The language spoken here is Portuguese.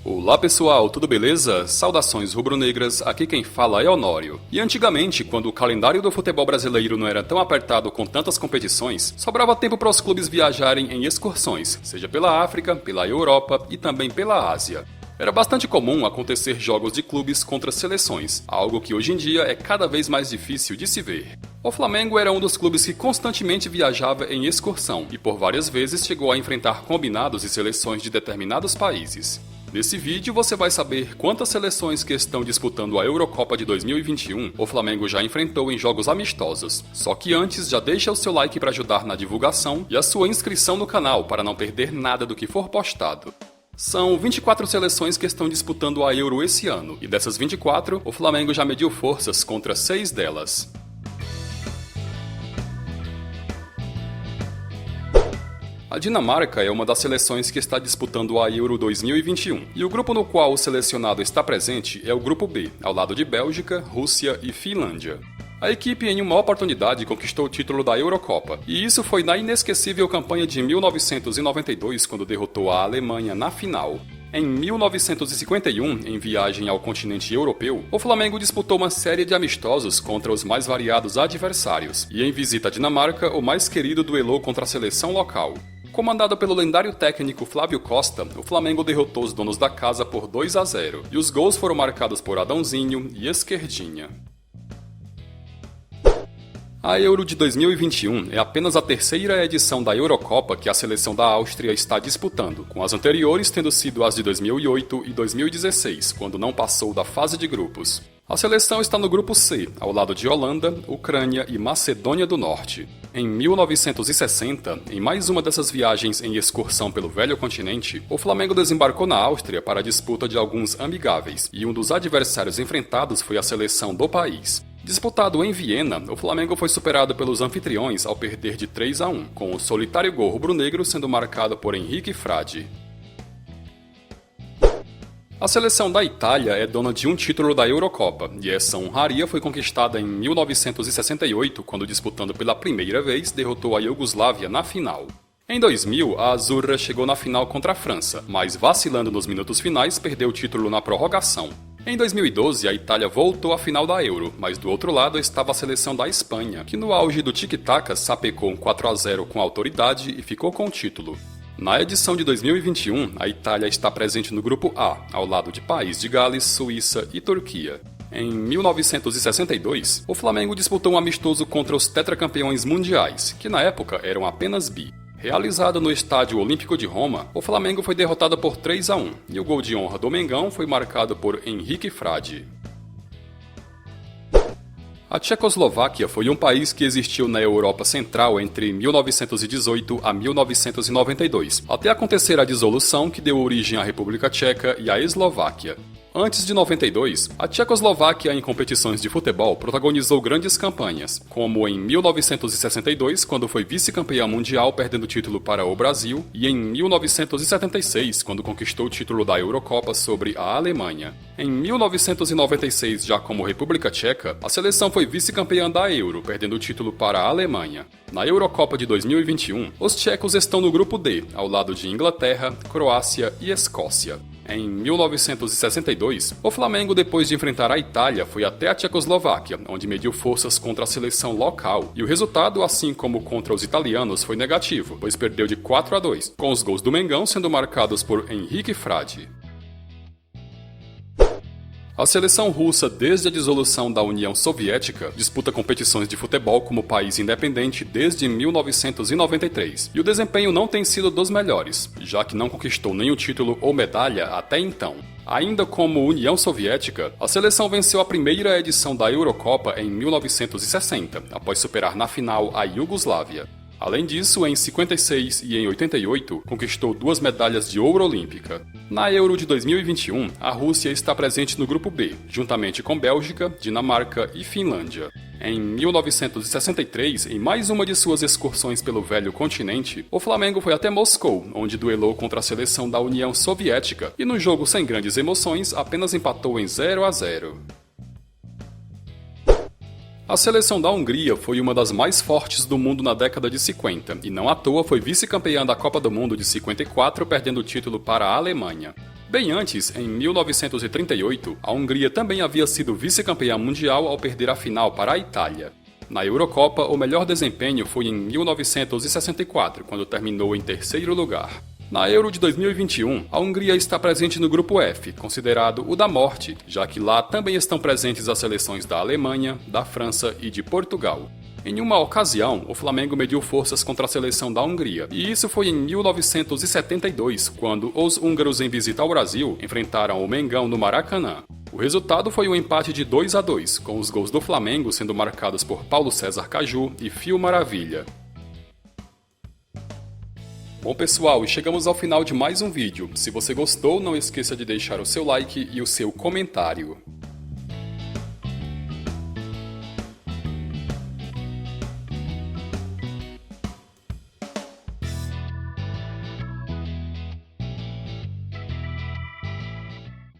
Olá pessoal, tudo beleza? Saudações rubro-negras, aqui quem fala é Honório. E antigamente, quando o calendário do futebol brasileiro não era tão apertado com tantas competições, sobrava tempo para os clubes viajarem em excursões, seja pela África, pela Europa e também pela Ásia. Era bastante comum acontecer jogos de clubes contra seleções, algo que hoje em dia é cada vez mais difícil de se ver. O Flamengo era um dos clubes que constantemente viajava em excursão e por várias vezes chegou a enfrentar combinados e seleções de determinados países. Nesse vídeo você vai saber quantas seleções que estão disputando a Eurocopa de 2021 o Flamengo já enfrentou em jogos amistosos. Só que antes já deixa o seu like para ajudar na divulgação e a sua inscrição no canal para não perder nada do que for postado. São 24 seleções que estão disputando a Euro esse ano, e dessas 24, o Flamengo já mediu forças contra 6 delas. A Dinamarca é uma das seleções que está disputando a Euro 2021, e o grupo no qual o selecionado está presente é o Grupo B, ao lado de Bélgica, Rússia e Finlândia. A equipe, em uma oportunidade, conquistou o título da Eurocopa, e isso foi na inesquecível campanha de 1992, quando derrotou a Alemanha na final. Em 1951, em viagem ao continente europeu, o Flamengo disputou uma série de amistosos contra os mais variados adversários, e em visita à Dinamarca, o mais querido duelou contra a seleção local. Comandado pelo lendário técnico Flávio Costa, o Flamengo derrotou os donos da casa por 2-0, e os gols foram marcados por Adãozinho e Esquerdinha. A Euro de 2021 é apenas a terceira edição da Eurocopa que a seleção da Áustria está disputando, com as anteriores tendo sido as de 2008 e 2016, quando não passou da fase de grupos. A seleção está no grupo C, ao lado de Holanda, Ucrânia e Macedônia do Norte. Em 1960, em mais uma dessas viagens em excursão pelo velho continente, o Flamengo desembarcou na Áustria para a disputa de alguns amigáveis, e um dos adversários enfrentados foi a seleção do país. Disputado em Viena, o Flamengo foi superado pelos anfitriões ao perder de 3-1, com o solitário gol rubro-negro sendo marcado por Henrique Frade. A seleção da Itália é dona de um título da Eurocopa, e essa honraria foi conquistada em 1968, quando disputando pela primeira vez derrotou a Iugoslávia na final. Em 2000, a Azzurra chegou na final contra a França, mas vacilando nos minutos finais perdeu o título na prorrogação. Em 2012, a Itália voltou à final da Euro, mas do outro lado estava a seleção da Espanha, que no auge do tic-tac sapecou um 4-0 com autoridade e ficou com o título. Na edição de 2021, a Itália está presente no grupo A, ao lado de País de Gales, Suíça e Turquia. Em 1962, o Flamengo disputou um amistoso contra os tetracampeões mundiais, que na época eram apenas bi. Realizado no Estádio Olímpico de Roma, o Flamengo foi derrotado por 3-1, e o gol de honra do Mengão foi marcado por Henrique Frade. A Tchecoslováquia foi um país que existiu na Europa Central entre 1918 a 1992, até acontecer a dissolução que deu origem à República Tcheca e à Eslováquia. Antes de 92, a Tchecoslováquia em competições de futebol protagonizou grandes campanhas, como em 1962, quando foi vice-campeã mundial perdendo o título para o Brasil, e em 1976, quando conquistou o título da Eurocopa sobre a Alemanha. Em 1996, já como República Tcheca, a seleção foi vice-campeã da Euro, perdendo o título para a Alemanha. Na Eurocopa de 2021, os tchecos estão no grupo D, ao lado de Inglaterra, Croácia e Escócia. Em 1962, o Flamengo, depois de enfrentar a Itália, foi até a Tchecoslováquia, onde mediu forças contra a seleção local, e o resultado, assim como contra os italianos, foi negativo, pois perdeu de 4-2, com os gols do Mengão sendo marcados por Henrique Frade. A seleção russa, desde a dissolução da União Soviética, disputa competições de futebol como país independente desde 1993, e o desempenho não tem sido dos melhores, já que não conquistou nenhum título ou medalha até então. Ainda como União Soviética, a seleção venceu a primeira edição da Eurocopa em 1960, após superar na final a Iugoslávia. Além disso, em 56 e em 88, conquistou 2 medalhas de ouro olímpica. Na Euro de 2021, a Rússia está presente no grupo B, juntamente com Bélgica, Dinamarca e Finlândia. Em 1963, em mais uma de suas excursões pelo velho continente, o Flamengo foi até Moscou, onde duelou contra a seleção da União Soviética, e no jogo sem grandes emoções, apenas empatou em 0-0. A seleção da Hungria foi uma das mais fortes do mundo na década de 50, e não à toa foi vice-campeã da Copa do Mundo de 54, perdendo o título para a Alemanha. Bem antes, em 1938, a Hungria também havia sido vice-campeã mundial ao perder a final para a Itália. Na Eurocopa, o melhor desempenho foi em 1964, quando terminou em terceiro lugar. Na Euro de 2021, a Hungria está presente no grupo F, considerado o da morte, já que lá também estão presentes as seleções da Alemanha, da França e de Portugal. Em uma ocasião, o Flamengo mediu forças contra a seleção da Hungria, e isso foi em 1972, quando os húngaros em visita ao Brasil enfrentaram o Mengão no Maracanã. O resultado foi um empate de 2-2, com os gols do Flamengo sendo marcados por Paulo César Caju e Fio Maravilha. Bom pessoal, e chegamos ao final de mais um vídeo. Se você gostou, não esqueça de deixar o seu like e o seu comentário.